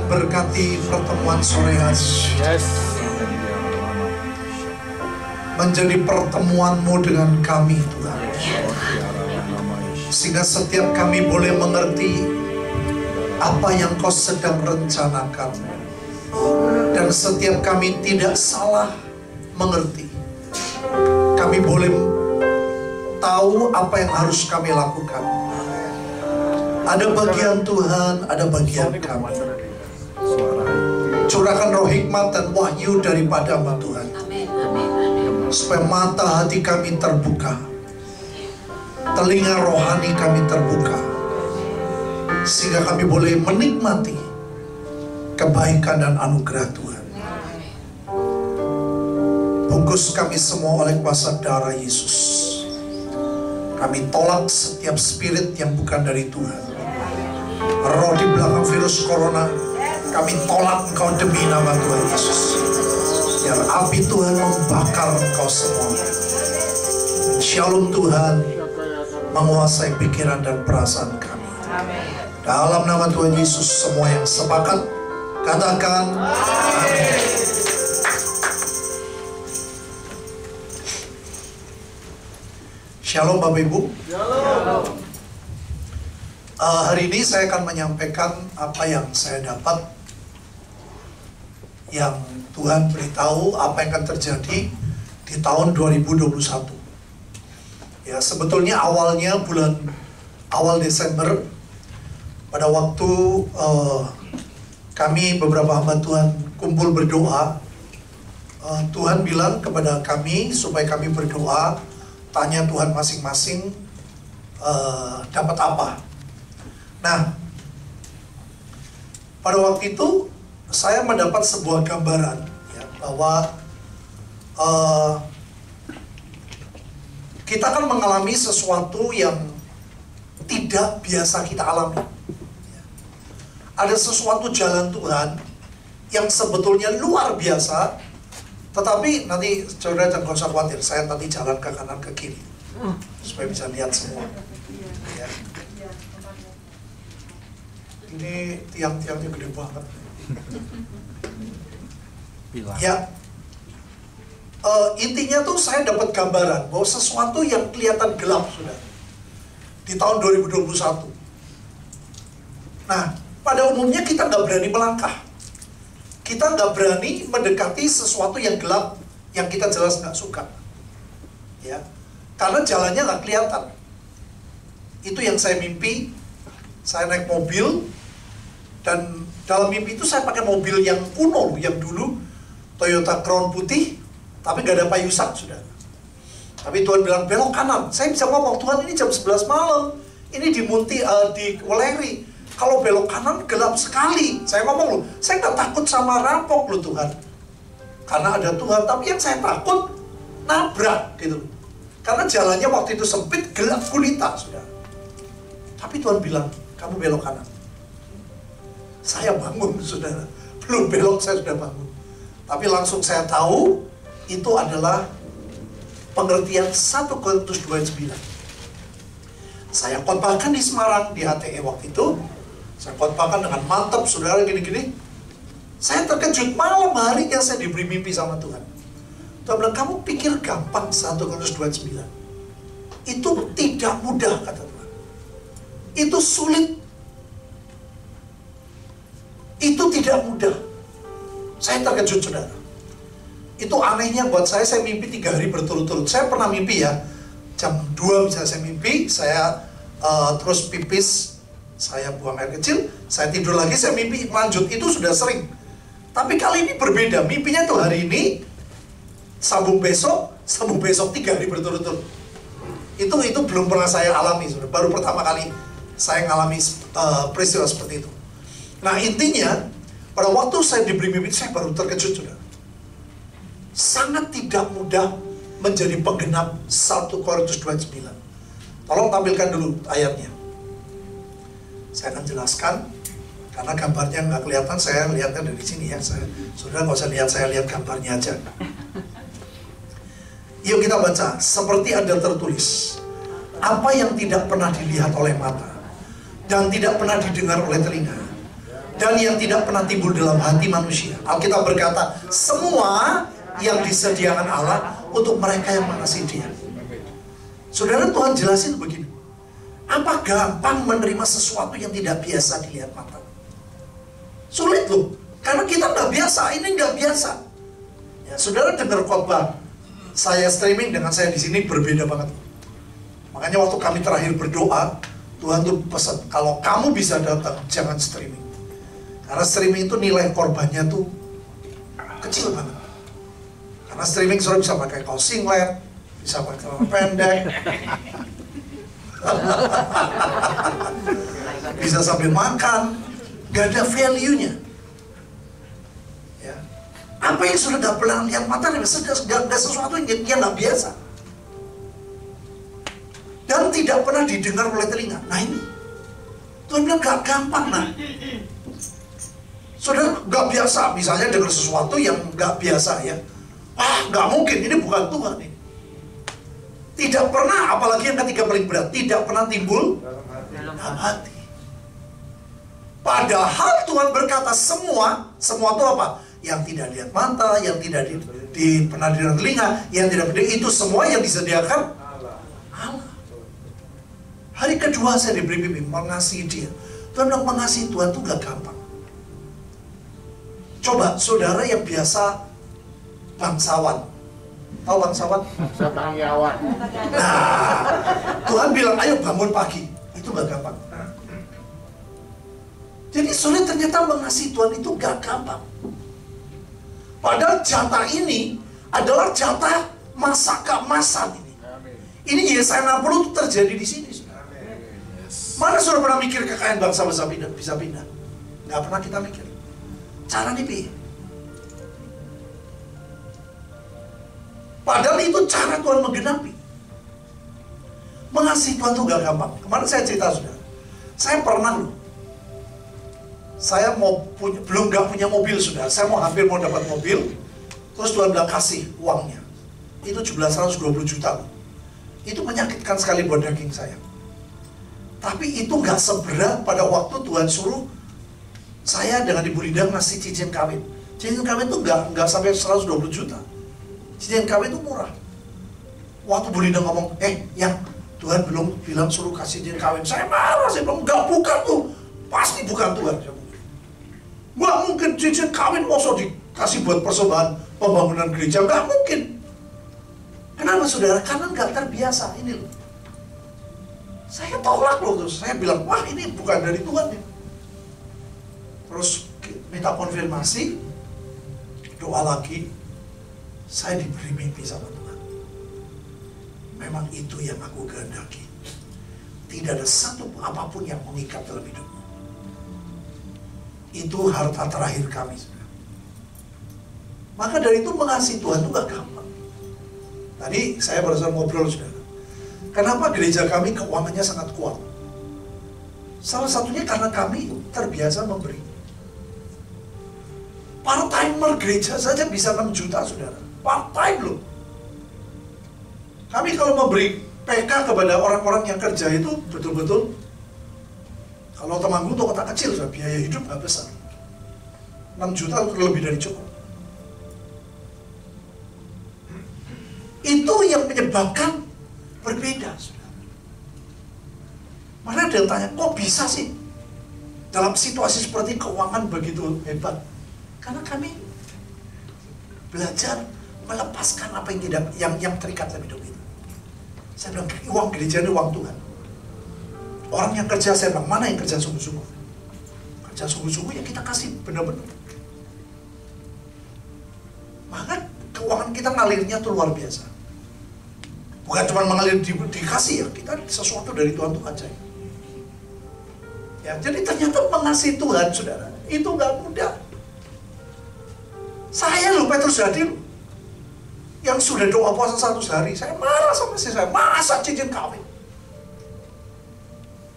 Berkati pertemuan sore hari. Menjadi pertemuan-Mu dengan kami, Tuhan. Sehingga setiap kami boleh mengerti apa yang Kau sedang rencanakan. Dan setiap kami tidak salah mengerti. Kami boleh tahu apa yang harus kami lakukan. Ada bagian Tuhan, ada bagian kami. Curahkan roh hikmat dan wahyu daripada-Mu, Tuhan. Supaya mata hati kami terbuka, telinga rohani kami terbuka, sehingga kami boleh menikmati kebaikan dan anugerah Tuhan. Bungkus kami semua oleh kuasa darah Yesus. Kami tolak setiap spirit yang bukan dari Tuhan. Roh di belakang virus corona, kami tolak Engkau demi nama Tuhan Yesus. Biar api Tuhan membakar engkau semua. Shalom Tuhan menguasai pikiran dan perasaan kami. Dalam nama Tuhan Yesus, semua yang sepakat katakan amin. Shalom Bapak Ibu. Hari ini saya akan menyampaikan apa yang saya dapat, yang Tuhan beritahu apa yang akan terjadi di tahun 2021. Ya, sebetulnya awalnya awal Desember, pada waktu kami beberapa hamba Tuhan kumpul berdoa, Tuhan bilang kepada kami supaya kami berdoa, tanya Tuhan masing-masing dapat apa. Nah, pada waktu itu saya mendapat sebuah gambaran, ya, bahwa kita akan mengalami sesuatu yang tidak biasa kita alami. Ya. Ada sesuatu jalan Tuhan yang sebetulnya luar biasa, tetapi nanti saudara jangan usah khawatir, saya nanti jalan ke kanan ke kiri supaya bisa lihat semua. Ya. Ini tiang-tiangnya gede banget. Ya, intinya tuh saya dapat gambaran bahwa sesuatu yang kelihatan gelap sudah di tahun 2021. Nah, pada umumnya kita nggak berani melangkah, kita nggak berani mendekati sesuatu yang gelap yang kita jelas nggak suka, ya, karena jalannya nggak kelihatan. Itu yang saya mimpi. Saya naik mobil, dan dalam mimpi itu saya pakai mobil yang kuno, yang dulu Toyota Crown putih, tapi gak ada payusan sudah. Tapi Tuhan bilang belok kanan. Saya bisa ngomong, Tuhan ini jam 11 malam, ini di Weleri, kalau belok kanan gelap sekali. Saya ngomong loh, saya gak takut sama rampok loh Tuhan, karena ada Tuhan. Tapi yang saya takut nabrak gitu, karena jalannya waktu itu sempit, gelap gulita sudah. Tapi Tuhan bilang, kamu belok kanan. Saya bangun, saudara. Belum belok, saya sudah bangun. Tapi langsung saya tahu, itu adalah pengertian 1 Korintus 2:9. Saya khotbahkan di Semarang, di HTE waktu itu. Saya khotbahkan dengan mantap, saudara, gini-gini. Saya terkejut, malam harinya saya diberi mimpi sama Tuhan. Tuhan bilang, kamu pikir gampang 1 Korintus 2:9. Itu tidak mudah, kata Tuhan. Itu sulit. Itu tidak mudah. Saya terkejut, saudara. Itu anehnya buat saya mimpi 3 hari berturut-turut. Saya pernah mimpi ya, jam 2 misalnya saya mimpi, saya terus pipis, saya buang air kecil, saya tidur lagi, saya mimpi lanjut. Itu sudah sering. Tapi kali ini berbeda. Mimpinya tuh hari ini, sambung besok 3 hari berturut-turut. Itu belum pernah saya alami, saudara. Baru pertama kali saya ngalami peristiwa seperti itu. Nah intinya, pada waktu saya diberi mimpi, saya baru terkejut sudah. Sangat tidak mudah menjadi penggenap 1 Korintus 2:9. Tolong tampilkan dulu ayatnya. Saya akan jelaskan, karena gambarnya nggak kelihatan, saya lihatnya dari sini ya. Saudara nggak usah lihat, saya lihat gambarnya aja. Yuk kita baca, seperti ada tertulis, apa yang tidak pernah dilihat oleh mata, dan tidak pernah didengar oleh telinga, dan yang tidak pernah timbul dalam hati manusia. Alkitab berkata, semua yang disediakan Allah untuk mereka yang mengasihi Dia. Saudara, Tuhan jelasin begini, apa gampang menerima sesuatu yang tidak biasa dilihat mata? Sulit loh, karena kita nggak biasa, ini nggak biasa. Ya, saudara dengar khotbah saya streaming dengan saya di sini berbeda banget. Makanya waktu kami terakhir berdoa, Tuhan tuh pesan, kalau kamu bisa datang, jangan streaming. Karena streaming itu nilai korbannya tuh kecil banget. Karena streaming saudara bisa pakai kaos singlet, bisa pakai celana pendek, bisa sambil makan, gak ada value-nya. Ya. Apa yang sudah gak pernah lihat mata, gak sesuatu yang gak biasa. Dan tidak pernah didengar oleh telinga. Nah ini, Tuhan bilang gak gampang nah. Saudara gak biasa, misalnya dengar sesuatu yang gak biasa ya. Gak mungkin, ini bukan Tuhan ini. Tidak pernah, apalagi yang ketiga paling berat, tidak pernah timbul dalam hati. Padahal Tuhan berkata semua itu apa? Yang tidak lihat mata, yang tidak pernah didengar telinga, yang tidak pernah, itu semua yang disediakan Allah. Hari kedua saya diberi mimpi mengasihi Dia. Tuhan bilang mengasihi Tuhan itu gak gampang. Coba saudara yang biasa bangsawan, tahu bangsawan? Bangsawan. Nah, Tuhan bilang ayo bangun pagi, itu gak gampang. Jadi sulit, ternyata mengasihi Tuhan itu gak gampang. Padahal jatah ini adalah jatah masa keemasan ini. Ini Yesaya 60 itu terjadi di sini. Mana sudah pernah mikir kekayaan bangsa bisa pindah? Gak pernah kita mikir. Caranya piye? Padahal itu cara Tuhan menggenapi. Mengasihi Tuhan itu gak gampang. Kemarin saya cerita saudara, saya pernah loh, saya belum gak punya mobil saudara, saya hampir mau dapat mobil, terus Tuhan bilang kasih uangnya, itu 1.720 juta loh. Itu menyakitkan sekali buat daging saya. Tapi itu gak seberat pada waktu Tuhan suruh saya dengan Ibu Linda ngasih cincin kawin. Cincin kawin itu gak sampai 120 juta. Cincin kawin itu murah. Waktu Bu Linda ngomong, yang Tuhan belum bilang suruh kasih cincin kawin, saya marah, saya bilang, enggak, bukan tuh, pasti bukan Tuhan. Nggak mungkin cincin kawin mau dikasih buat persembahan pembangunan gereja, nggak mungkin. Kenapa saudara? Karena nggak terbiasa ini loh. Saya tolak loh, terus saya bilang, wah ini bukan dari Tuhan ya. Terus minta konfirmasi, doa lagi, saya diberi mimpi sama Tuhan. Memang itu yang aku kehendaki. Tidak ada satu apapun yang mengikat dalam hidupmu. Itu harta terakhir kami. Maka dari itu mengasihi Tuhan itu gak gampang. Tadi saya barusan ngobrol saudara. Kenapa gereja kami keuangannya sangat kuat? Salah satunya karena kami terbiasa memberi. Part-timer gereja saja bisa 6 juta saudara. Part-time loh. Kami kalau memberi PK kepada orang-orang yang kerja itu betul-betul, kalau Temanggung itu kota kecil, biaya hidup nggak besar. 6 juta lebih dari cukup. Itu yang menyebabkan berbeda, saudara. Mana ada yang tanya, kok bisa sih dalam situasi seperti keuangan begitu hebat? Karena kami belajar melepaskan apa yang terikat dalam hidup itu. Saya bilang, uang gereja ini uang Tuhan. Orang yang kerja, saya bilang, mana yang kerja sungguh-sungguh? Kerja sungguh-sungguh ya kita kasih benar-benar. Maka keuangan kita ngalirnya tuh luar biasa. Bukan cuma mengalir dikasih ya, kita sesuatu dari Tuhan itu aja. Ya, jadi ternyata mengasihi Tuhan, saudara, itu nggak mudah. Saya loh, Petrus Hadi, yang sudah doa puasa 1 hari, saya marah sama istri saya, masa cincin kawin?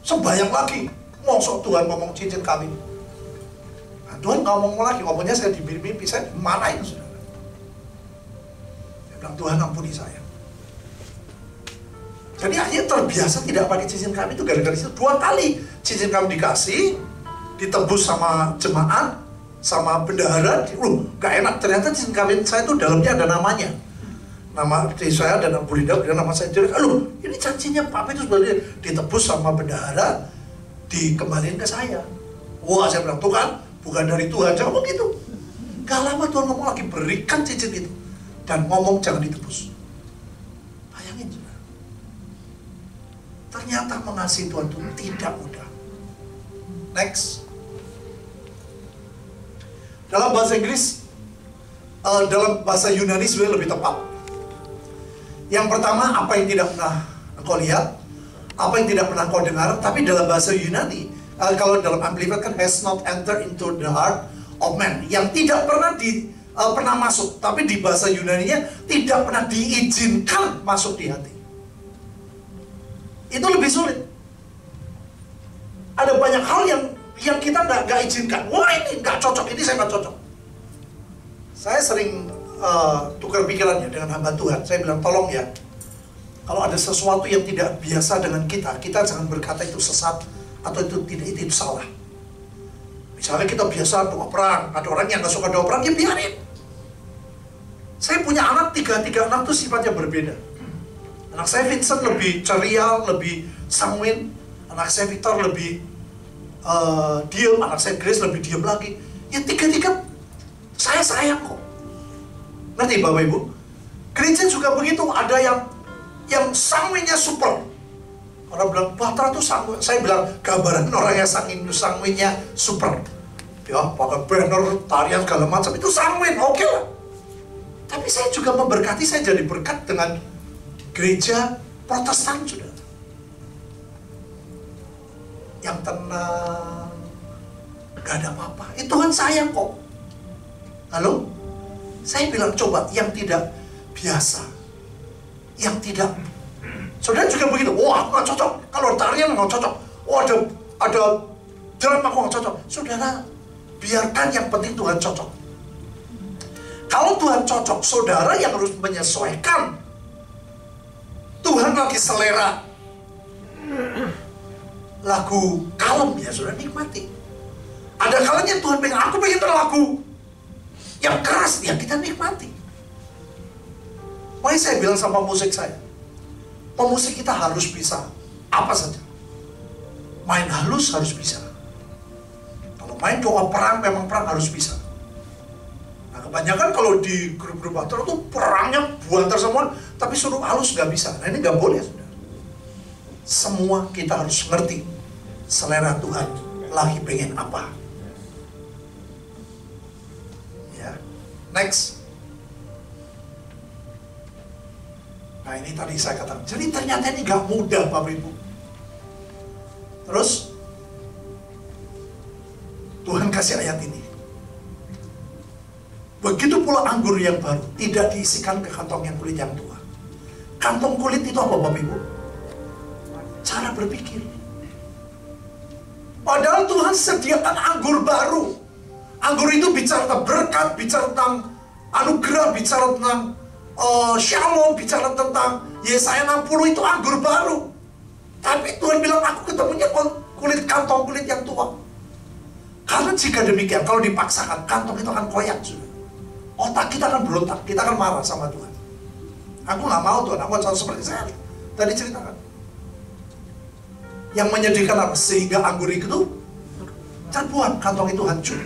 Sebanyak lagi, mosok Tuhan ngomong cincin kawin. Nah, Tuhan ngomong lagi, ngomongnya saya di mimpi, saya dimarahin, saudara. Saya bilang, Tuhan ampuni saya. Jadi akhirnya terbiasa tidak pakai cincin kawin itu gara-gara itu. 2 kali cincin kawin dikasih, ditebus sama jemaat, sama bendahara. Gak enak, ternyata cincin kawin saya itu dalamnya ada namanya. Nama saya dan Bu Linda, nama saya jelek. Ini janjinya Pak Petrus sebenarnya ditebus sama bendahara, dikembalikan ke saya. Wah, saya bilang, Tuhan, bukan dari Tuhan, jangan ngomong gitu. Gak lama Tuhan ngomong lagi, berikan cincin itu. Dan ngomong jangan ditebus. Bayangin, saudara. Ternyata mengasihi Tuhan itu tidak mudah. Next. Dalam bahasa Inggris, dalam bahasa Yunani sebenarnya lebih tepat. Yang pertama, apa yang tidak pernah kau lihat, apa yang tidak pernah kau dengar. Tapi dalam bahasa Yunani, kalau dalam Amplified kan, has not entered into the heart of man. Yang tidak pernah pernah masuk. Tapi di bahasa Yunaninya tidak pernah diizinkan masuk di hati. Itu lebih sulit. Ada banyak hal yang kita nggak izinkan. Wah, ini nggak cocok, ini saya nggak cocok. Saya sering tukar pikirannya dengan hamba Tuhan. Saya bilang, tolong ya, kalau ada sesuatu yang tidak biasa dengan kita jangan berkata itu sesat atau itu tidak, itu salah. Misalnya kita biasa doa perang, ada orang yang nggak suka doa perang, ya biarin. Saya punya anak, tiga anak itu sifatnya berbeda. Anak saya Vincent lebih ceria, lebih sanguin. Anak saya Victor lebih diam. Anak saya Grace lebih diam lagi. Ya tiga saya sayang kok. Nanti Bapak Ibu, gereja juga begitu. Ada yang sanguinnya super. Orang bilang, Batra tuh sanguin. Saya bilang, gambaran orang yang sanguinnya super. Ya, pakai banner, tarian, segala macam. Itu sanguin, oke lah. Tapi saya juga memberkati, saya jadi berkat dengan gereja Protestan, saudara. Yang tenang, gak ada apa-apa. Itu Tuhan sayang kok. Halo? Saya bilang, coba yang tidak biasa, yang tidak. Saudara juga begitu. Wah, aku gak cocok. Kalau tarian gak cocok. Oh, ada drum aku gak cocok. Saudara, biarkan, yang penting Tuhan cocok. Kalau Tuhan cocok, saudara yang harus menyesuaikan. Tuhan lagi selera lagu kalem, ya saudara nikmati. Ada kalanya Tuhan pengen, aku pengen lagu yang keras, ya kita nikmati. Makanya saya bilang sama musik saya, pemusik kita harus bisa apa saja. Main halus harus bisa. Kalau main doa perang, memang perang harus bisa. Nah, kebanyakan kalau di grup-grup acara tuh perangnya buantar semua, tapi suruh halus nggak bisa. Nah, ini nggak boleh, saudara. Semua kita harus ngerti selera Tuhan lagi pengen apa. Next. Nah, ini tadi saya katakan. Jadi ternyata ini gak mudah, Bapak Ibu. Terus Tuhan kasih ayat ini. Begitu pula anggur yang baru tidak diisikan ke kantong yang kulit yang tua. Kantong kulit itu apa, Bapak Ibu? Cara berpikir. Padahal Tuhan sediakan anggur baru. Anggur itu bicara tentang berkat, bicara tentang anugerah, bicara tentang shalom, bicara tentang Yesaya 60, itu anggur baru. Tapi Tuhan bilang, aku ketemunya kantong kulit yang tua. Karena jika demikian, kalau dipaksakan, kantong itu akan koyak. Otak kita akan berontak, kita akan marah sama Tuhan. Aku gak mau Tuhan, aku harus seperti saya tadi ceritakan. Yang menyedihkan apa? Sehingga anggur itu terbuat, kantong itu hancur.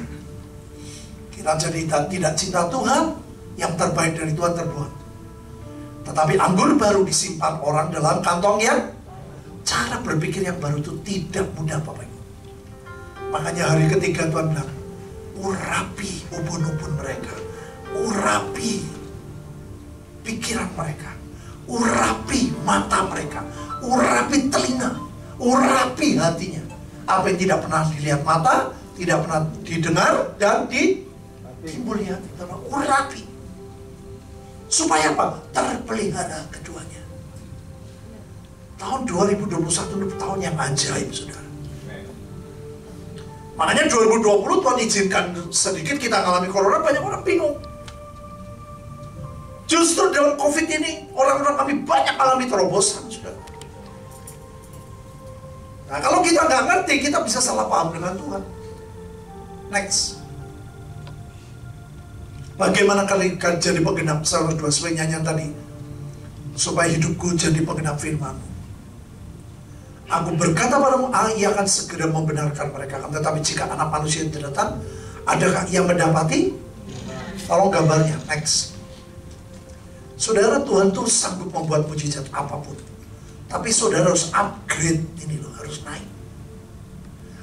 Kita jadi tidak cinta Tuhan, yang terbaik dari Tuhan terbuat. Tetapi anggur baru disimpan orang dalam kantong yang, cara berpikir yang baru itu tidak mudah, Bapak Ibu. Makanya hari ketiga Tuhan bilang, urapi ubun-ubun mereka, urapi pikiran mereka, urapi mata mereka, urapi telinga, urapi hatinya. Apa yang tidak pernah dilihat mata, tidak pernah didengar, dan ditimbul di hati. Urapi. Supaya apa? Terpelihara keduanya. Tahun 2021 itu tahun yang ajaib, saudara. Makanya 2020 Tuhan izinkan sedikit kita mengalami corona, banyak orang bingung. Justru dalam COVID ini, orang-orang kami banyak alami terobosan, saudara. Nah, kalau kita nggak ngerti, kita bisa salah paham dengan Tuhan. Next. Bagaimana kalian jadi penggenap Salah 2 sesuai nyanyian tadi? Supaya hidupku jadi penggenap firman-Mu. Aku berkata padamu, ia akan segera membenarkan mereka. Tetapi jika anak manusia itu datang, adakah ia mendapati? Tolong gambarnya, next. Saudara, Tuhan tuh sanggup membuat mujizat apapun. Tapi saudara harus upgrade ini loh, harus naik.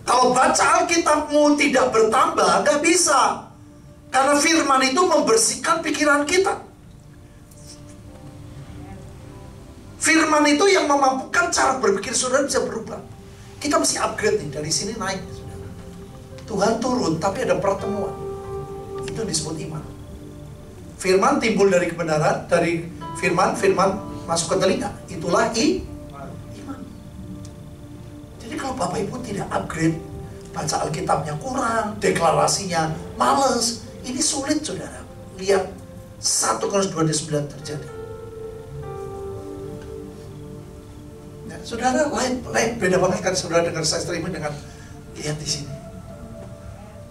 Kalau baca Alkitabmu tidak bertambah, gak bisa. Karena firman itu membersihkan pikiran kita. Firman itu yang memampukan cara berpikir saudara bisa berubah. Kita mesti upgrade nih, dari sini naik, saudara. Tuhan turun, tapi ada pertemuan. Itu disebut iman. Firman timbul dari kebenaran, dari firman masuk ke telinga. Itulah iman. Jadi kalau Bapak Ibu tidak upgrade, baca Alkitabnya kurang, deklarasinya males, ini sulit, saudara. Lihat 1 Korintus 2:9 terjadi. Saudara, lain beda banget kan saudara dengar saya streaming dengan lihat di sini.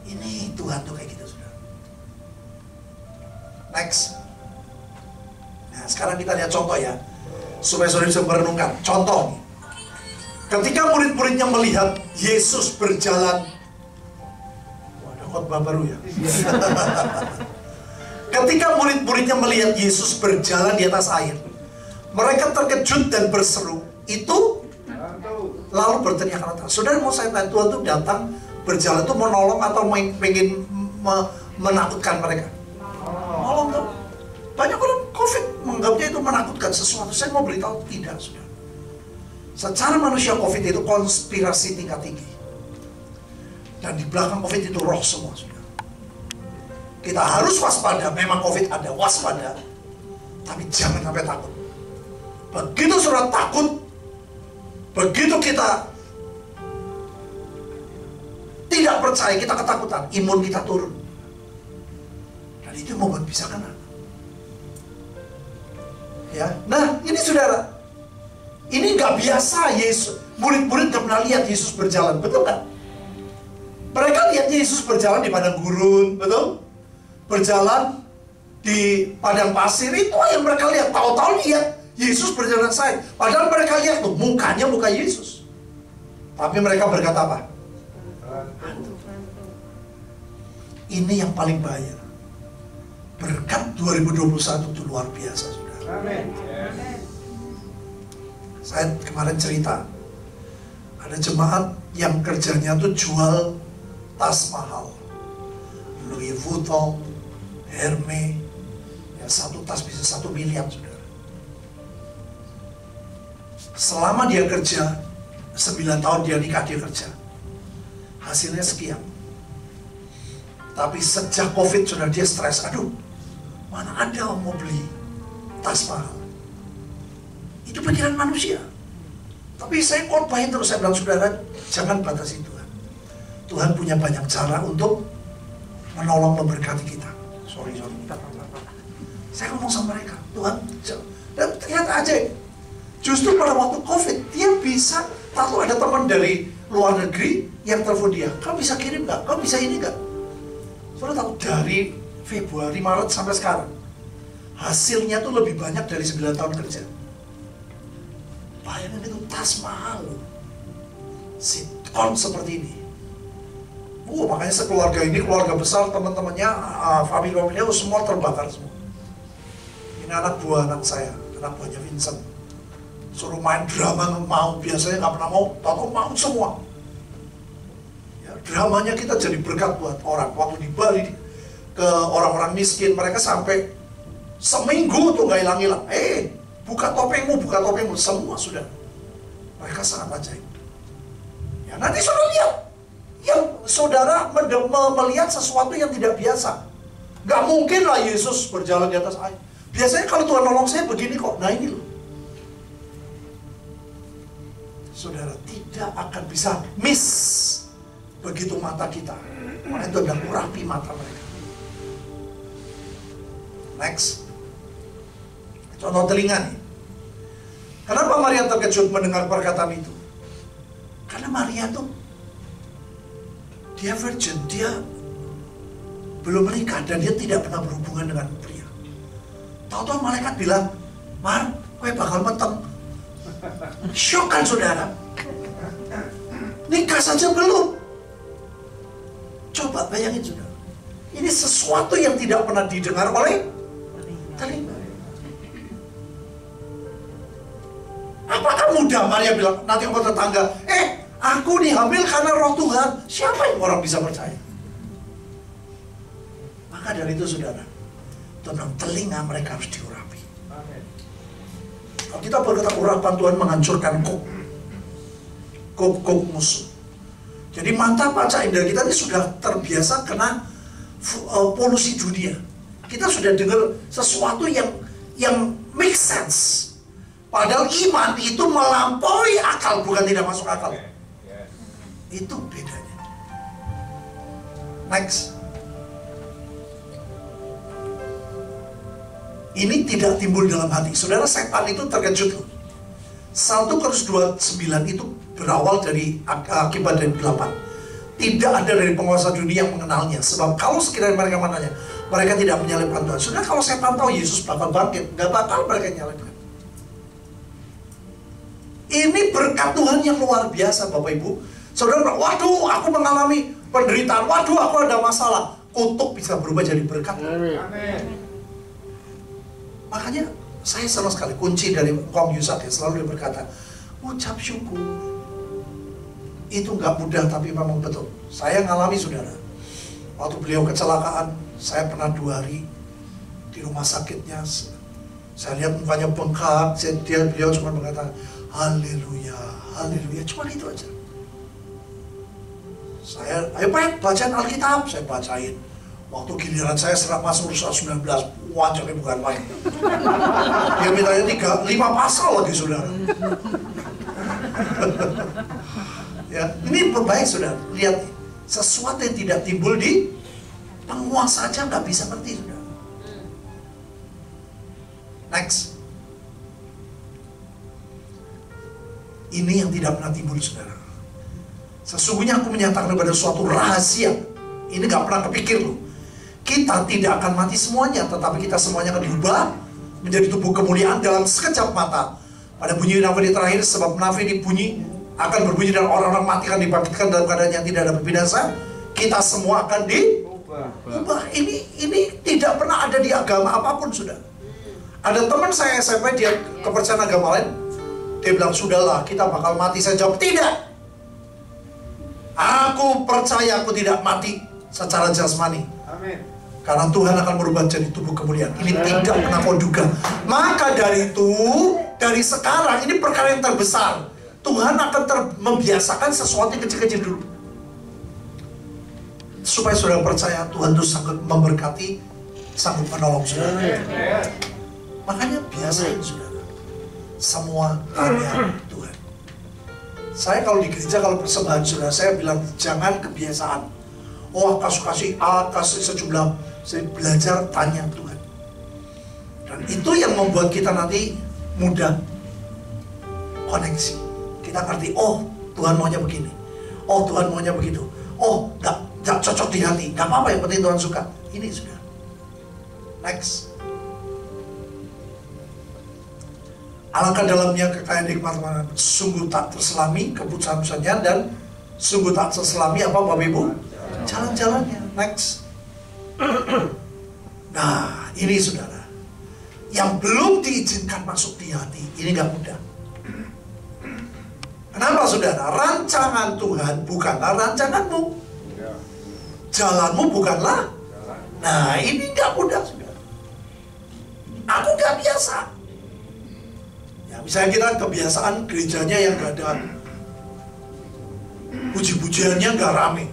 Ini Tuhan tuh kayak gitu, saudara. Next. Nah, sekarang kita lihat contoh ya, supaya saudara bisa merenungkan. Contoh nih, ketika murid-muridnya melihat Yesus berjalan, ada khotbah baru ya. Ketika murid-muridnya melihat Yesus berjalan di atas air, mereka terkejut dan berseru. Itu lalu berteriak kata, saudara mau saya tanya, Tuhan itu datang berjalan itu menolong atau pengen menakutkan mereka? Nolong tuh. Banyak orang COVID menganggapnya itu menakutkan sesuatu. Saya mau beritahu tidak, saudara. Secara manusia COVID itu konspirasi tingkat tinggi. Dan di belakang COVID itu roh semua, saudara. Kita harus waspada. Memang COVID ada, waspada. Tapi jangan sampai takut. Begitu saudara takut, begitu kita tidak percaya, kita ketakutan, imun kita turun. Dan itu membuat bisa kena. Ya, nah ini saudara, ini nggak biasa. Yesus, murid-murid nggak pernah lihat Yesus berjalan, betul nggak? Mereka lihat Yesus berjalan di padang gurun, betul? Berjalan di padang pasir, itu yang mereka lihat. Tahu-tahu lihat Yesus berjalan saya. Padahal mereka lihat tuh mukanya muka Yesus. Tapi mereka berkata apa? Ini yang paling bahaya. Berkat 2021 itu luar biasa, saudara. Amin. Saya kemarin cerita, ada jemaat yang kerjanya tuh jual tas mahal, Louis Vuitton, Hermes, ya, satu tas bisa 1 miliar, saudara. Selama dia kerja 9 tahun dia nikah, dia kerja, hasilnya sekian. Tapi sejak COVID sudah dia stres. Aduh, mana ada mau beli tas mahal. Itu pikiran manusia. Tapi saya khotbahin terus, saya bilang, saudara, jangan batasi Tuhan. Tuhan punya banyak cara untuk menolong, memberkati kita. Sorry. Saya ngomong sama mereka, Tuhan, dan ternyata aja, justru pada waktu COVID, dia bisa, lalu ada teman dari luar negeri yang telepon dia, kau bisa kirim nggak? Kau bisa ini nggak? Saudara tahu, dari Februari, Maret sampai sekarang, hasilnya tuh lebih banyak dari 9 tahun kerja. Bayangin itu tas mahal, sitkon seperti ini. Makanya sekeluarga ini, keluarga besar, teman-temannya, family-nya semua terbakar semua. Ini anak buah anak saya, anak buahnya Vincent. Suruh main drama mau, biasanya nggak pernah mau, tahu mau semua. Ya, dramanya kita jadi berkat buat orang. Waktu di Bali ke orang-orang miskin, mereka sampai seminggu tuh nggak hilang-hilang. Buka topengmu, semua sudah. Mereka sangat ajaib. Ya, nanti saudara lihat, yang saudara melihat sesuatu yang tidak biasa. Gak mungkin lah Yesus berjalan di atas air. Biasanya kalau Tuhan nolong saya begini kok. Nah ini loh. Saudara tidak akan bisa miss begitu mata kita. Makanya Tuhan bilang urapi mata mereka. Next. Contoh telinga nih. Kenapa Maria terkejut mendengar perkataan itu? Karena Maria tuh dia virgin, dia belum menikah dan dia tidak pernah berhubungan dengan pria. Tahu-tahu malaikat bilang, Mar, kowe bakal meteng. Syok kan saudara? Nikah saja belum. Coba bayangin saudara. Ini sesuatu yang tidak pernah didengar oleh telinga. Apakah mudah Maria bilang, nanti sama tetangga, aku nih hamil karena roh Tuhan. Siapa yang orang bisa percaya? Maka dari itu saudara, tentang telinga mereka harus diurapi. Kalau kita berkata urapan Tuhan menghancurkan kok musuh. Jadi mata panca indera kita ini sudah terbiasa kena polusi dunia. Kita sudah dengar sesuatu yang make sense. Padahal iman itu melampaui akal, bukan tidak masuk akal. Itu bedanya. Next. Ini tidak timbul dalam hati. Saudara, setan itu terkejut loh. 1 Korintus 2:9 itu berawal dari akibat dari 8. Tidak ada dari penguasa dunia yang mengenalnya. Sebab kalau sekiranya mereka menanya, mereka tidak menyalibkan Tuhan. Saudara, kalau setan tahu Yesus bakal bangkit, gak bakal mereka menyalibkan. Ini berkat Tuhan yang luar biasa Bapak Ibu. Saudara, waduh aku mengalami penderitaan, waduh aku ada masalah. Kutuk bisa berubah jadi berkat. Amin. Makanya saya senang sekali kunci dari Kong Yusak ya, selalu dia berkata, ucap syukur. Itu nggak mudah tapi memang betul. Saya ngalami saudara. Waktu beliau kecelakaan, saya pernah 2 hari di rumah sakitnya. Saya lihat mukanya bengkak, beliau cuma berkata, haleluya, haleluya, cuma itu aja. Saya, ayo Pak, bacaan Alkitab, saya bacain. Waktu giliran saya serap masuk urusan 19, wajahnya bukan main. Dia mintanya 5 pasal lagi saudara. Ya, ini berbaik saudara. Lihat, sesuatu yang tidak timbul di penguasa aja nggak bisa ngerti saudara. Next. Ini yang tidak pernah timbul saudara. Sesungguhnya aku menyatakan kepada suatu rahasia. Ini gak pernah kepikir loh. Kita tidak akan mati semuanya, tetapi kita semuanya akan diubah menjadi tubuh kemuliaan dalam sekejap mata. Pada bunyi nafas terakhir, sebab nafas bunyi akan berbunyi dan orang-orang mati akan dibangkitkan dalam keadaan yang tidak ada binasa. Kita semua akan diubah. Ini tidak pernah ada di agama apapun sudah. Ada teman saya SMP, dia kepercayaan agama lain. Dia bilang, sudahlah kita bakal mati. Saya jawab, tidak. Aku percaya aku tidak mati secara jasmani. Amin. Karena Tuhan akan merubah jadi tubuh kemuliaan. Ini tidak pernah kau duga. Maka dari itu, dari sekarang, ini perkara yang terbesar. Tuhan akan membiasakan sesuatu yang kecil-kecil dulu. Supaya saudara percaya Tuhan itu sangat memberkati, sanggup menolong saudara. Makanya biasain saudara. Semua tanya Tuhan. Saya kalau di gereja, kalau persembahan saudara, saya bilang jangan kebiasaan. Oh kasih A, kasih sejumlah. Saya belajar tanya Tuhan. Dan itu yang membuat kita nanti mudah koneksi. Kita ngerti, oh Tuhan maunya begini. Oh Tuhan maunya begitu. Oh gak cocok di hati. Gak apa-apa, yang penting Tuhan suka. Ini sudah. Next. Alangkah dalamnya kekayaan nikmat Tuhan, sungguh tak terselami keputusan-keputusannya, dan sungguh tak terselami apa Bapak Ibu? Jalan-jalannya. Next. Nah, ini saudara, yang belum diizinkan masuk di hati, ini gak mudah. Kenapa saudara? Rancangan Tuhan bukanlah rancanganmu. Jalanmu bukanlah. Nah, ini gak mudah saudara. Aku gak biasa. Ya, misalnya kita kebiasaan gerejanya yang gak ada puji-pujiannya nggak rame.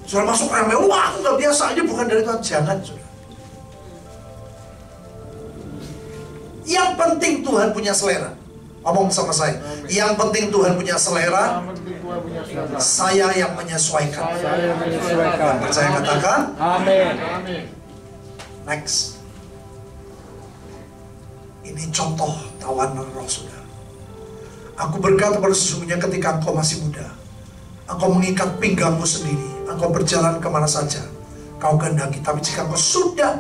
Sudah masuk rame, wah nggak biasa, ini bukan dari Tuhan. Jangan, saudara. Yang penting Tuhan punya selera. Ngomong sama saya. Yang penting Tuhan punya selera. Saya yang menyesuaikan. Percaya katakan. Amin. Next. Ini contoh tawanan roh, saudara. Aku berkata pada sesungguhnya ketika engkau masih muda, engkau mengikat pinggangmu sendiri, engkau berjalan kemana saja kau kehendaki. Tapi jika engkau sudah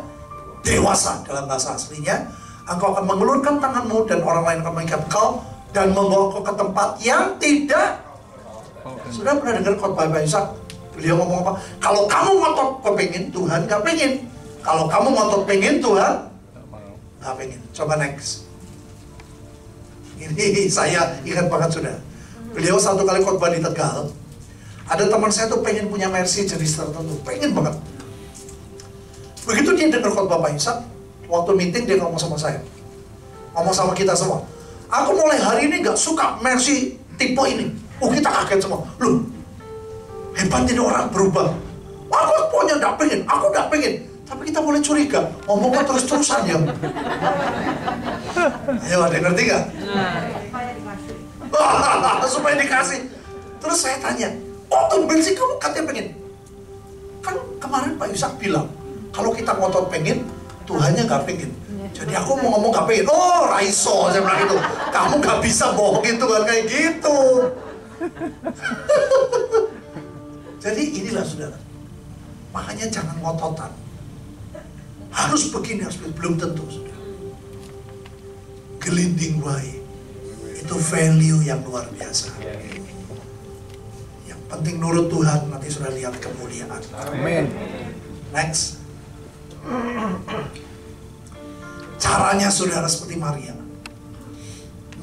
dewasa, dalam bahasa aslinya, engkau akan mengulurkan tanganmu dan orang lain akan mengikat kau dan membawa kau ke tempat yang tidak. Sudah pernah dengar khotbah Pak Ishak? Beliau ngomong apa? Kalau kamu ngotot kepingin, Tuhan gak pengen. Kalau kamu ngotot pengen, Tuhan gak pengen. Coba next. Ini saya ingat banget, sudah. Beliau satu kali khotbah di Tegal. Ada teman saya tuh pengen punya Mercy jenis tertentu, pengen banget. Begitu dia dengar khotbah Pak Ishak, waktu meeting dia ngomong sama saya, ngomong sama kita semua, aku mulai hari ini gak suka Mercy tipe ini. Kita kaget semua. Loh, hebat ini orang berubah. Aku punya gak pengen, aku gak pengen. Tapi kita mulai curiga, ngomongnya terus-terusan ya. Ayo, ada yang ngerti gak? Supaya dikasih. Terus saya tanya, kok tumben sih kamu katanya pengen? Kan kemarin Pak Ishak bilang, kalau kita ngotot pengen, Tuhannya gak pengen. Jadi aku mau ngomong gak pengen. Oh, Raiso, saya bilang gitu. Kamu gak bisa bohongin Tuhan kayak gitu. Jadi inilah, saudara. Makanya jangan ngototan. Harus begini, harus begini. Belum tentu, saudara. Gelinding wae. Itu value yang luar biasa. Yang penting nurut Tuhan, nanti sudah lihat kemuliaan. Amin. Next. Caranya, saudara, seperti Maria.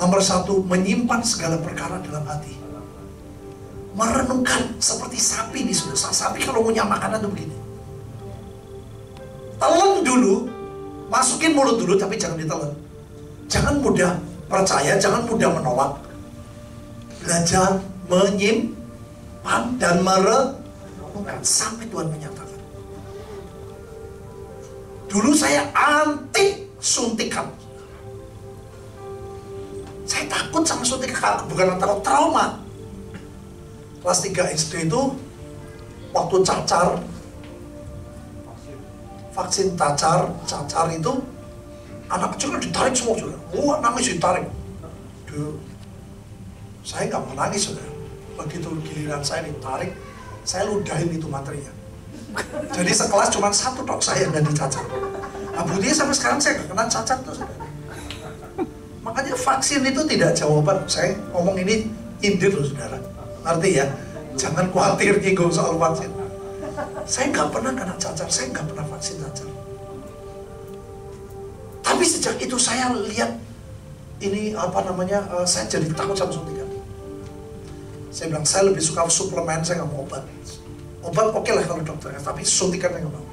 Nomor satu, menyimpan segala perkara dalam hati. Merenungkan seperti sapi nih, saudara. Sapi kalau punya makanan tuh begini. Telan dulu, masukin mulut dulu, tapi jangan ditelan. Jangan mudah percaya, jangan mudah menolak. Belajar menyimpan dan merenungkan sampai Tuhan menyatakan. Dulu saya anti suntikan. Saya takut sama suntikan, bukan takut, trauma. Kelas 3 SD itu waktu cacar, vaksin cacar itu anak kecil kan ditarik semua, saudara. Wah, nangis ditarik. Saya nggak mau nangis, saudara. Begitu giliran saya ditarik, saya ludahin itu materinya. Jadi sekelas cuma satu dok saya yang dicacar. Nah, buktinya sampai sekarang saya nggak kena cacat tuh, saudara. Makanya vaksin itu tidak jawaban. Saya ngomong ini indir loh, saudara. Ngerti ya? Jangan khawatir nyinggung soal vaksin. Saya nggak pernah kena cacar, saya nggak pernah vaksin cacar. Tapi sejak itu saya lihat ini saya jadi takut sama suntikan. Saya bilang saya lebih suka suplemen, saya nggak mau obat. Obat oke lah kalau dokter, tapi suntikan saya nggak mau.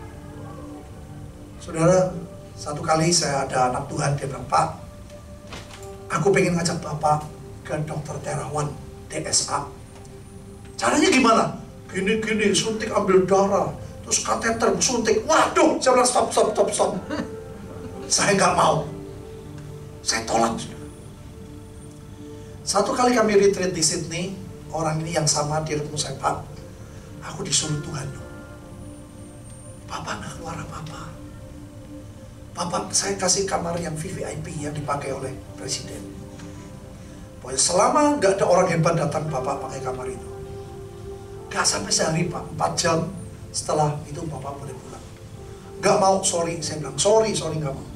Saudara, satu kali saya ada anak Tuhan, dia bilang, Pak, aku pengen ngajak Bapak ke dokter Terawan, DSA. Caranya gimana? Gini, suntik ambil darah, terus kateter, suntik. Waduh, saya bilang stop. Saya nggak mau. Saya tolak. Satu kali kami retreat di Sydney, orang ini yang sama, dia ketemu saya, Pak, aku disuruh Tuhan loh. Bapak nggak keluar apa-apa. Bapak, saya kasih kamar yang VVIP yang dipakai oleh Presiden. Pokoknya selama nggak ada orang hebat datang, Bapak pakai kamar itu. Gak sampai sehari, Pak, 4 jam setelah itu Bapak boleh pulang. Gak mau, sorry. Saya bilang, sorry gak mau.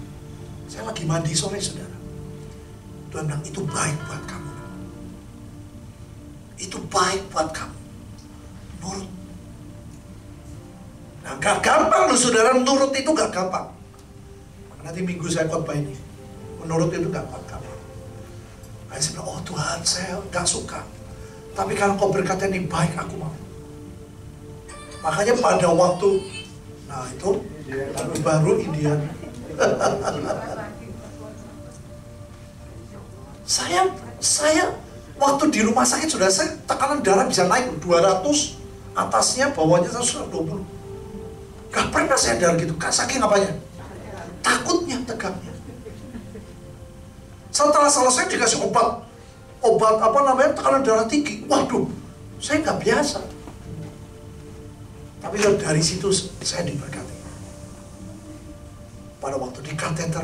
Saya lagi mandi sore, saudara. Tuhan bilang, itu baik buat kamu. Itu baik buat kamu. Nurut. Nah, gak gampang loh, saudara. Nurut itu gak gampang. Nanti minggu saya khotbah ini. Menurut itu gak gampang. Saya bilang, oh Tuhan, saya gak suka. Tapi kalau kau berkata ini baik, aku mau. Makanya pada waktu, nah itu baru Indian. saya Waktu di rumah sakit sudah saya tekanan darah bisa naik 200, atasnya bawahnya 120. Gak pernah saya darah gitu, saking apanya? Takutnya, tegangnya. Setelah selesai dikasih obat apa namanya, tekanan darah tinggi. Waduh, saya nggak biasa. Tapi dari situ saya diberkati. Pada waktu di kateter,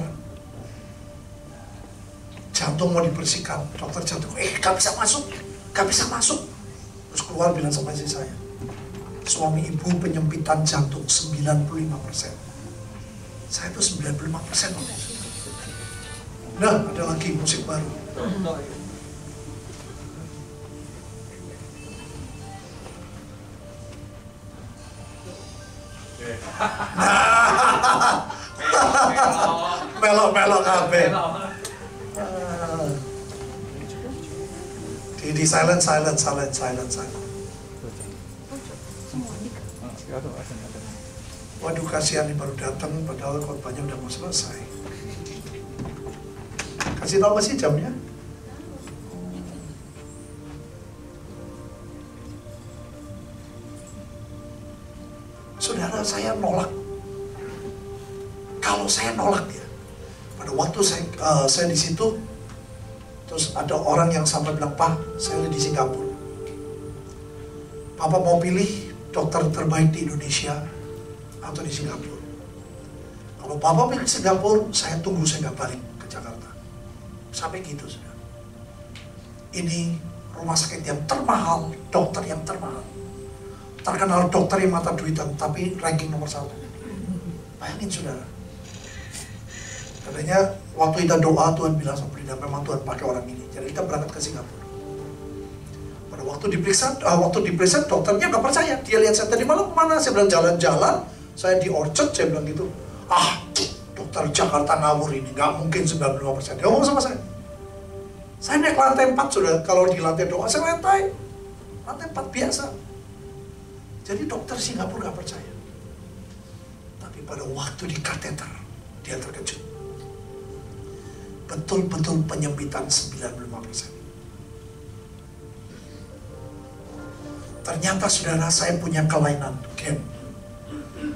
jantung mau dibersihkan, dokter jantung, gak bisa masuk. Terus keluar bilang sama istri saya, suami ibu penyempitan jantung 95%. Saya itu 95%. Nah, ada lagi musik baru. Melok kabeh. Di silent. Waduh, kasihan nih, baru datang padahal korbannya udah mau selesai. Kasih tahu sih jamnya? Saudara, saya nolak. Kalau saya nolak ya, pada waktu saya di situ, terus ada orang yang sampai bilang, Pak, saya di Singapura. Papa mau pilih dokter terbaik di Indonesia atau di Singapura. Kalau Papa pilih Singapura, saya tunggu, saya nggak balik ke Jakarta. Sampai gitu, saudara. Ini rumah sakit yang termahal, dokter yang termahal. Terkenal dokter yang mata duitan, tapi ranking nomor 1. Bayangin, saudara. Katanya waktu kita doa, Tuhan bilang sama Brida, memang Tuhan pakai orang ini. Jadi kita berangkat ke Singapura. Pada waktu diperiksa, dokternya nggak percaya. Dia lihat saya tadi malam kemana? Saya bilang jalan-jalan. Saya di Orchard, saya bilang gitu. Dokter Jakarta ngawur ini, nggak mungkin 95%. Dia ngomong sama saya. Saya naik lantai 4, sudah. Kalau di lantai doa, saya lantai 4 biasa. Jadi dokter Singapura nggak percaya. Tapi pada waktu di kateter, dia terkejut. Betul-betul penyempitan 95%. Ternyata saudara, saya punya kelainan gen.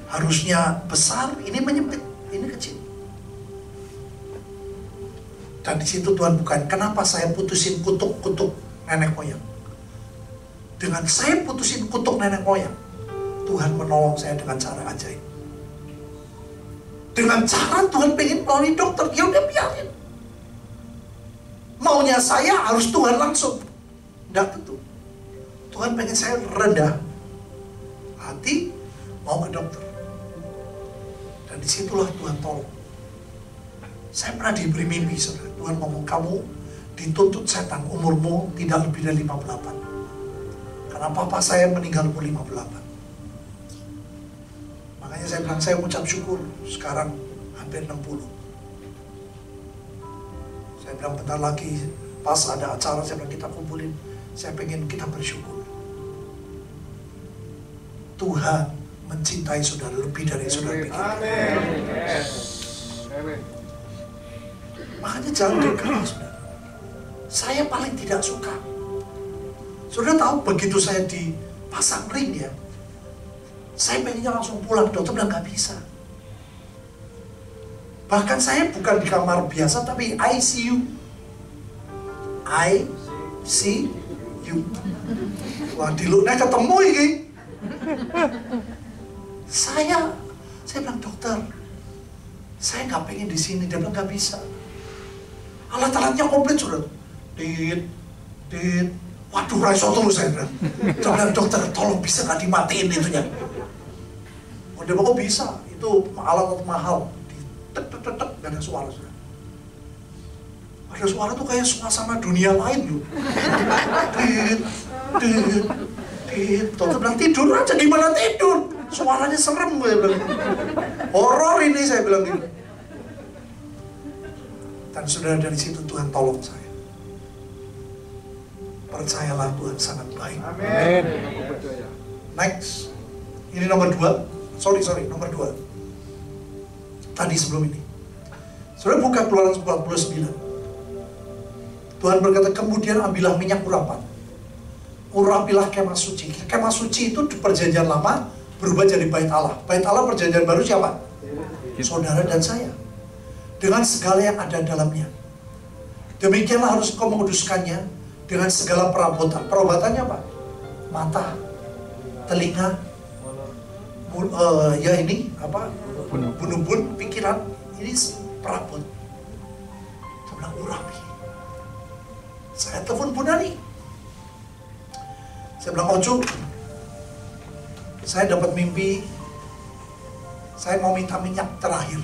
Harusnya besar, ini menyempit, ini kecil. Dan di situ Tuhan bukan, kenapa saya putusin kutuk nenek moyang. Dengan saya putusin kutuk nenek moyang, Tuhan menolong saya dengan cara ajaib. Dengan cara Tuhan pengen melalui dokter, ya udah biarin. Maunya saya harus Tuhan langsung. Tidak tentu. Tuhan pengen saya rendah hati, mau ke dokter. Dan disitulah Tuhan tolong. Saya pernah diberi mimpi, saudara. Tuhan ngomong, kamu dituntut setan, umurmu tidak lebih dari 58. Karena papa saya meninggal umur 58. Makanya saya bilang, saya ucap syukur. Sekarang hampir 60. Saya bilang, bentar lagi pas ada acara, saya bilang, kita kumpulin. Saya pengen kita bersyukur. Tuhan mencintai saudara lebih dari saudara pikirkan. Makanya jangan gegabah, saudara. Saya paling tidak suka. Saudara tahu, begitu saya dipasang ring ya, saya pengennya langsung pulang. Dokter bilang nggak bisa. Bahkan saya bukan di kamar biasa, tapi ICU. ICU. Wah, di luar ketemu ini. Saya bilang, dokter, saya nggak pengen di sini. Dia bilang nggak bisa. Alat-alatnya komplit sudah. Waduh, raiso terus saya bilang. Saya bilang, dokter, tolong bisa nggak dimatiin itunya? Oh, dia bilang, kok bisa? Itu alat mahal. Tek, gak ada suara sudah. Ada suara tuh kayak suasana dunia lain loh. Dokter bilang, tidur aja, gimana tidur? Suaranya serem, saya bilang. Horor ini, saya bilang gitu. Dan saudara, dari situ Tuhan tolong saya. Percayalah, Tuhan sangat baik. Amin. Next. Ini nomor 2. Sorry, nomor 2. Tadi sebelum ini. Saudara buka Keluaran 49. Tuhan berkata, kemudian ambillah minyak urapan. Urapilah kemah suci. Kemah suci itu di perjanjian lama berubah jadi bait Allah. Bait Allah perjanjian baru siapa? Saudara dan saya. Dengan segala yang ada dalamnya. Demikianlah harus kau menguduskannya dengan segala perabotan. Perabotannya apa? Mata, telinga, ya ini apa? Bun-bun, pikiran. Ini perabot. Dia bilang urapi. Saya telepon Bu Nani. Saya bilang, Ocu, saya dapat mimpi, saya mau minta minyak terakhir.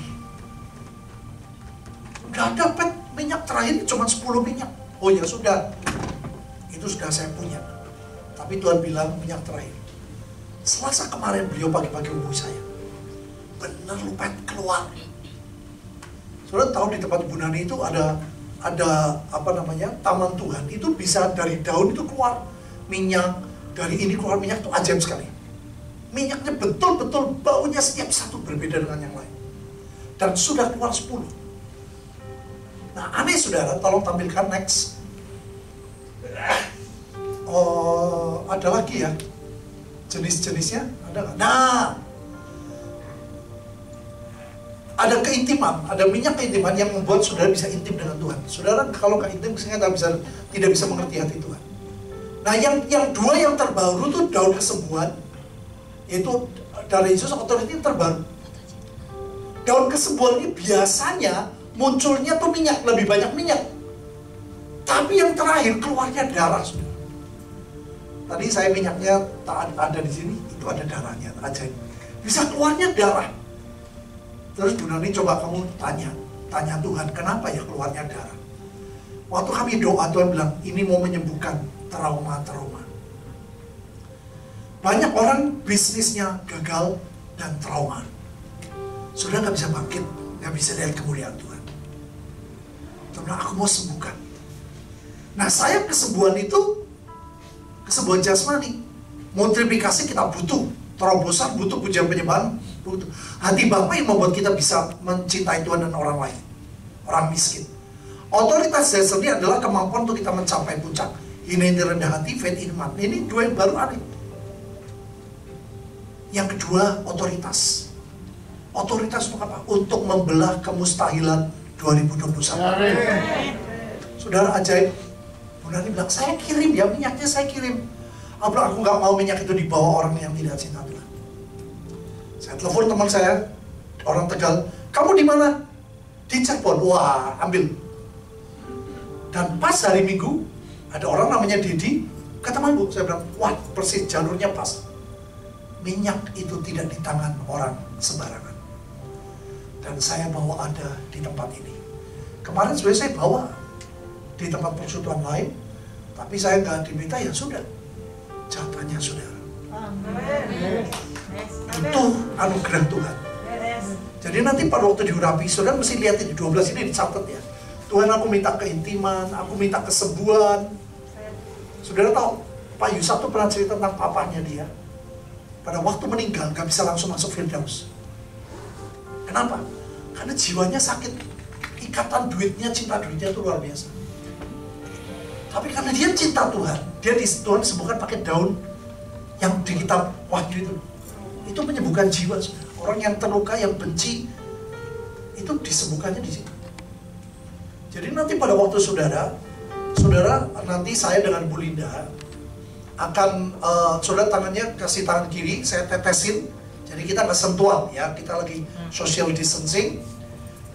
Udah dapat minyak terakhir, cuma 10 minyak. Oh ya sudah, itu sudah saya punya. Tapi Tuhan bilang minyak terakhir. Selasa kemarin beliau pagi-pagi hubungi saya. Bener lupa keluar. Saudara tahu di tempat Bu Nani itu ada apa namanya, taman Tuhan. Itu bisa dari daun itu keluar minyak, dari ini keluar minyak, itu ajaib sekali. Minyaknya betul-betul baunya setiap satu berbeda dengan yang lain. Dan sudah keluar 10. Nah aneh saudara, tolong tampilkan next. Oh, ada lagi ya jenis-jenisnya, ada nggak? Nah, ada keintiman, ada minyak keintiman yang membuat saudara bisa intim dengan Tuhan. Saudara kalau nggak intim, tidak bisa mengerti hati Tuhan. Nah, yang dua yang terbaru tuh daun kesembuhan, yaitu dari Yesus otoriti terbaru. Daun kesembuhan ini biasanya munculnya tuh minyak, lebih banyak minyak. Tapi yang terakhir keluarnya darah, saudara. Tadi saya minyaknya tak ada di sini, itu ada darahnya, ajaib. Bisa keluarnya darah. Terus Bu Nani coba kamu tanya Tuhan, kenapa ya keluarnya darah? Waktu kami doa, Tuhan bilang, ini mau menyembuhkan trauma-trauma. Banyak orang bisnisnya gagal dan trauma. Sudah nggak bisa bangkit, nggak bisa lihat kemuliaan Tuhan. Tuhan bilang, aku mau sembuhkan. Nah saya kesembuhan itu, kesembuhan jasmani. Multiplikasi kita butuh, terobosan butuh, pujian penyembahan butuh. Hati Bapa yang membuat kita bisa mencintai Tuhan dan orang lain, orang miskin. Otoritas dasar ini adalah kemampuan untuk kita mencapai puncak. Ini rendah hati, faith in man. Ini dua yang baru ada. Yang kedua, otoritas. Otoritas untuk apa? Untuk membelah kemustahilan 2021. Saudara ajaib. Bu Nani bilang, saya kirim ya minyaknya, saya kirim. Aku nggak mau minyak itu dibawa orang yang tidak cinta Tuhan. Saya telepon teman saya, orang Tegal, kamu di mana? Di Cirebon. Wah, ambil. Dan pas hari Minggu, ada orang namanya Dedi, kata Bu, saya bilang, wah persis jalurnya pas. Minyak itu tidak di tangan orang sembarangan. Dan saya bawa ada di tempat ini. Kemarin sebenarnya saya bawa di tempat persekutuan lain, tapi saya nggak diminta, ya sudah. Jatahnya saudara. Itu anugerah Tuhan. Jadi nanti pada waktu diurapi, saudara mesti lihat ini 12 ini dicatat ya. Tuhan, aku minta keintiman, aku minta kesembuhan. Saudara tahu, Pak Yusuf tuh pernah cerita tentang papanya dia. Pada waktu meninggal, gak bisa langsung masuk Firdaus. Kenapa? Karena jiwanya sakit. Ikatan duitnya, cinta duitnya itu luar biasa. Tapi karena dia cinta Tuhan, Tuhan disembuhkan pakai daun yang di kitab Wahyu itu. Itu menyembuhkan jiwa, saudara. Orang yang terluka, yang benci, itu disembuhkannya di situ. Jadi nanti pada waktu saudara nanti saya dengan Bu Linda akan, saudara tangannya kasih tangan kiri, saya tetesin. Jadi kita nggak sentuhan ya, kita lagi social distancing.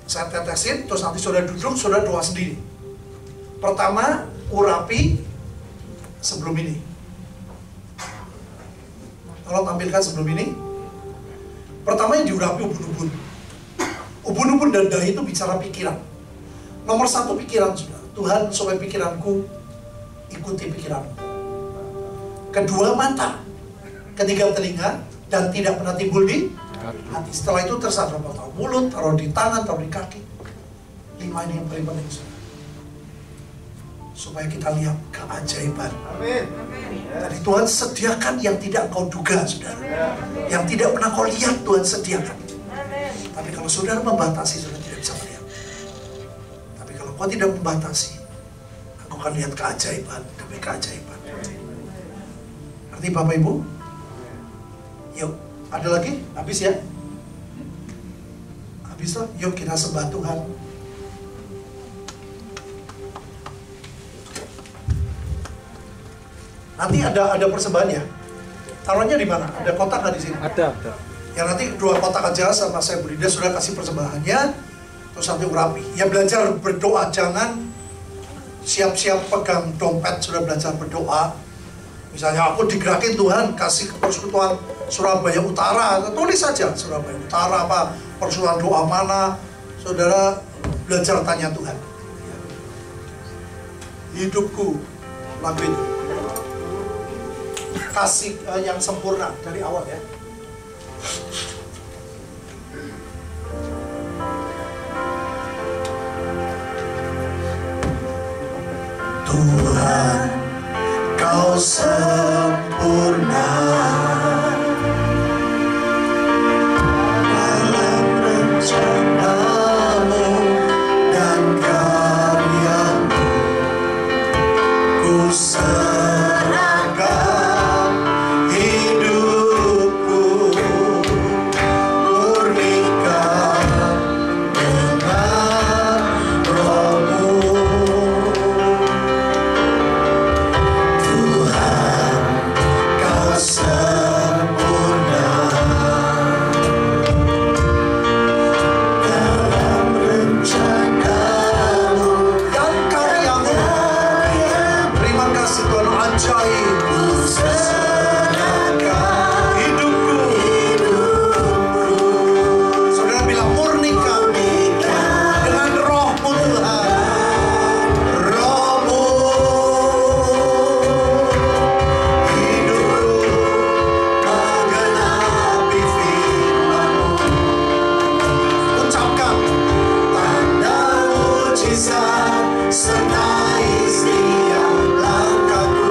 Saya tetesin, terus nanti saudara duduk, saudara doa sendiri. Pertama, urapi sebelum ini. Tolong tampilkan sebelum ini. Pertama yang diurapi ubun-ubun. Ubun-ubun dan dahi itu bicara pikiran. Nomor satu pikiran, saudara. Tuhan, supaya pikiranku ikuti pikiranmu. Kedua, mata. Ketiga, telinga. Dan tidak pernah timbul di hati. Setelah itu terserah taruh mulut, taruh di tangan, taruh di kaki. 5 ini yang paling penting, saudara. Supaya kita lihat keajaiban. Amin. Jadi Tuhan sediakan yang tidak kau duga, saudara. Yang tidak pernah kau lihat, Tuhan sediakan. Tapi kalau saudara membatasi, saudara tidak bisa melihat. Tapi kalau kau tidak membatasi, aku akan lihat keajaiban demi keajaiban. Ngerti Bapak Ibu? Yuk, ada lagi? Habis ya? Habis lah, yuk kita sembah Tuhan. Nanti ada persembahan ya? Taruhnya di mana? Ada kotak nggak di sini? Ada. Ya nanti 2 kotak aja sama saya Bunda sudah kasih persembahannya. Terus nanti urapi. Ya belajar berdoa, jangan siap-siap pegang dompet sudah belajar berdoa. Misalnya aku digerakin Tuhan kasih ke persekutuan Surabaya Utara, tulis saja Surabaya Utara apa persekutuan doa mana, saudara belajar tanya Tuhan. Hidupku lagu itu kasih yang sempurna dari awal ya. Tuhan, Kau sempurna dalam rencana-Mu dan karya-Mu. Ku serahkan hidupku, murnikan dengan Roh-Mu. Tuhan, Kau sempurna dalam rencana-Mu dan karya-Mu. Terima kasih Tuhan, ajaib. Ku serahkan hidupku. Saudara bilang murnikan dengan Roh-Mu Tuhan. Roh-Mu, hidupku menggenapi firman-Mu. Ucapkan tanda mujizat sertai setiap langkahku.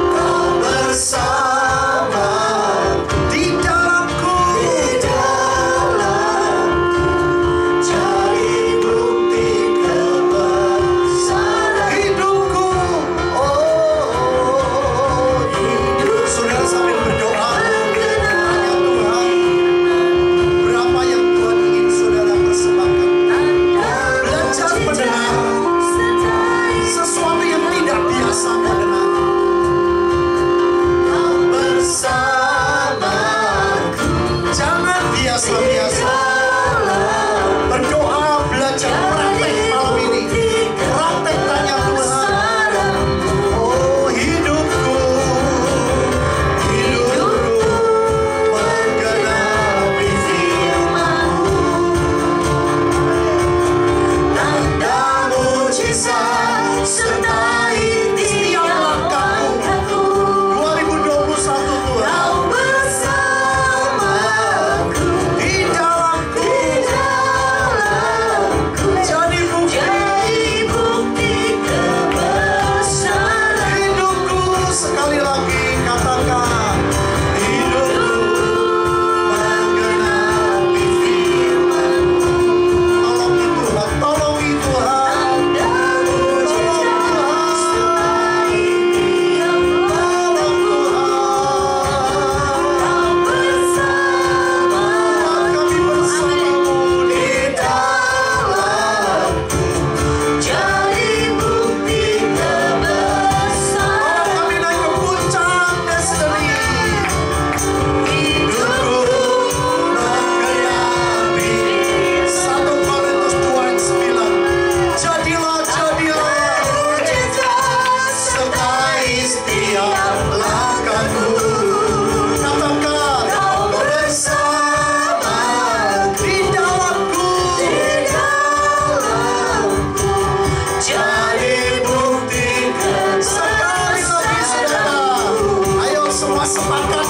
Kau bersama di dalamku, jadi bukti kebesaran hidupku. Oh, hidup. Saudara sambil berdoa, tanya Tuhan, berapa yang Tuhan ingin saudara persembahkan. Belajar mendengar sesuatu yang tidak biasa kau dengar. Kau bersamaku, jangan biasa-biasa. Berdoa, belajar, praktek malam ini. Praktek tanya Tuhan. Oh, hidupku menggenapi firman-Mu. Tanda mujizat sertai setiap langkahku. 2021 Tuhan. Kau bersamaku di dalamku, jadi bukti kebesaran hidupku. Sekali lagi katakan, hidupku menggenapi firman-Mu. Tolongi Tuhan, tolongi Tuhan, tolong Tuhan, tolong Tuhan. Kami bersama-Mu di dalamku, jadi bukti kebesaran. Kami naik ke puncak destiny. Hidupku menggenapi 1 Korintus 2:9. Jadilah sertai setiap langkahku. Katakan, Kau bersama di dalamku, jadi bukti sekali lagi saudara. Ayo semua sepakat.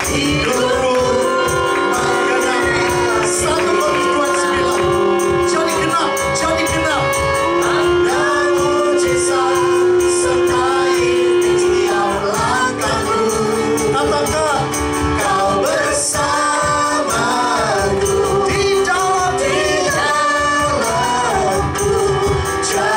Hidupku menggenapi 1 Korintus 2:9. Jadi genap. Tanda mujizat sertai setiap langkahku. Katakan, Kau bersamaku di dalamku, jadi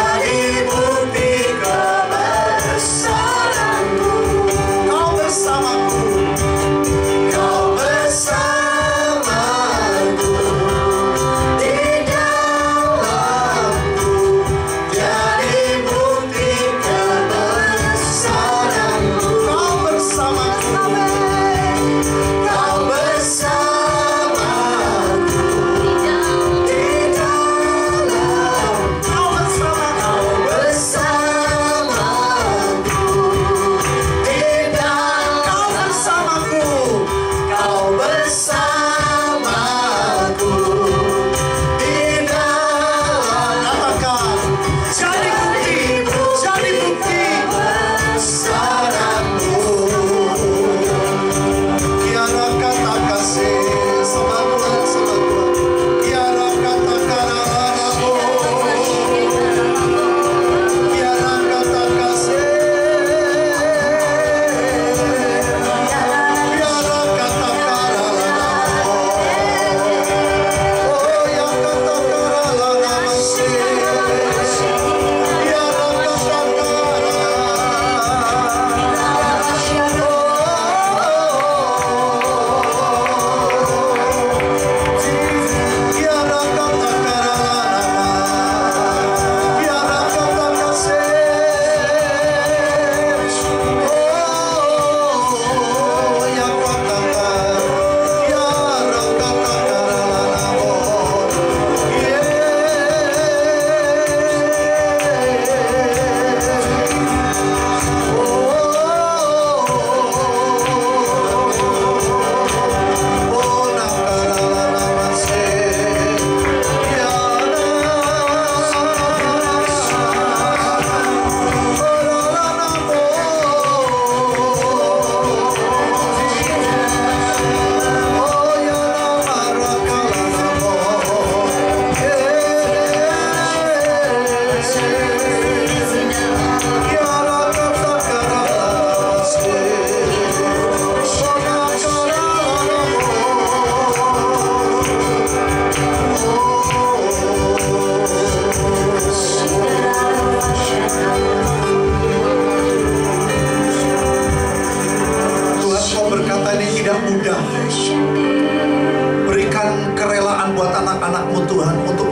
Berikan kerelaan buat anak-anakmu Tuhan untuk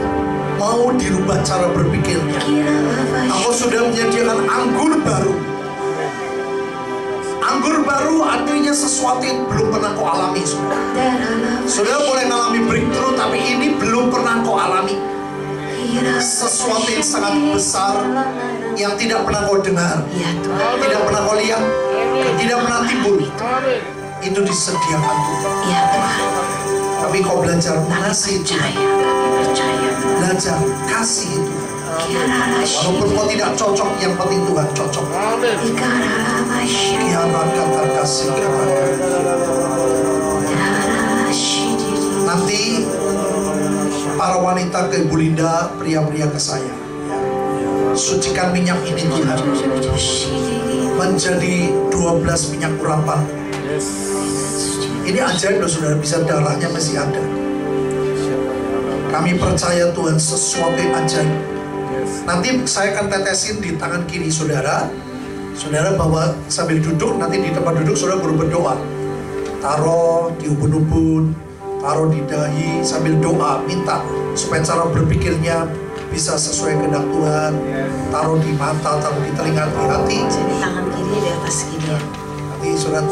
mau dirubah cara berpikirnya. Engkau sudah menyediakan anggur baru. Anggur baru artinya sesuatu yang belum pernah kau alami, saudara. Saudara boleh mengalami breakthrough, tapi ini belum pernah kau alami. Sesuatu yang sangat besar yang tidak pernah kau dengar, tidak pernah kau lihat, tidak pernah timbul. Itu disediakan Tuhan. Tapi kau belajar mengasihi Tuhan. Belajar kasih itu. Walaupun kau tidak cocok, yang penting Tuhan cocok. Nanti para wanita ke Ibu Linda, pria-pria ke saya. Sucikan minyak ini Tuhan menjadi 12 minyak urapan. Ini ajaib loh saudara, bisa darahnya masih ada. Kami percaya Tuhan sesuatu yang ajaib. Nanti saya akan tetesin di tangan kiri saudara. Saudara bawa sambil duduk, nanti di tempat duduk saudara baru berdoa. Taruh di ubun-ubun, taruh di dahi sambil doa, minta supaya cara berpikirnya bisa sesuai kehendak Tuhan. Taruh di mata, taruh di telinga, di hati. Jadi tangan kiri di atas kiri. Nanti saudara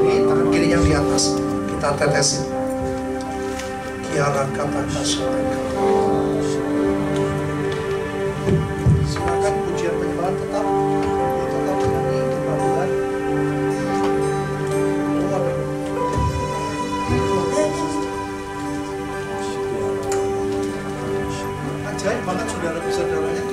ini tangan kiri yang di atas kita tetesin. Kiara kata kasih. Silakan pujian penyembahan tetap menyanyi kebanggaan. Ajaib banget saudara, bisa darahnya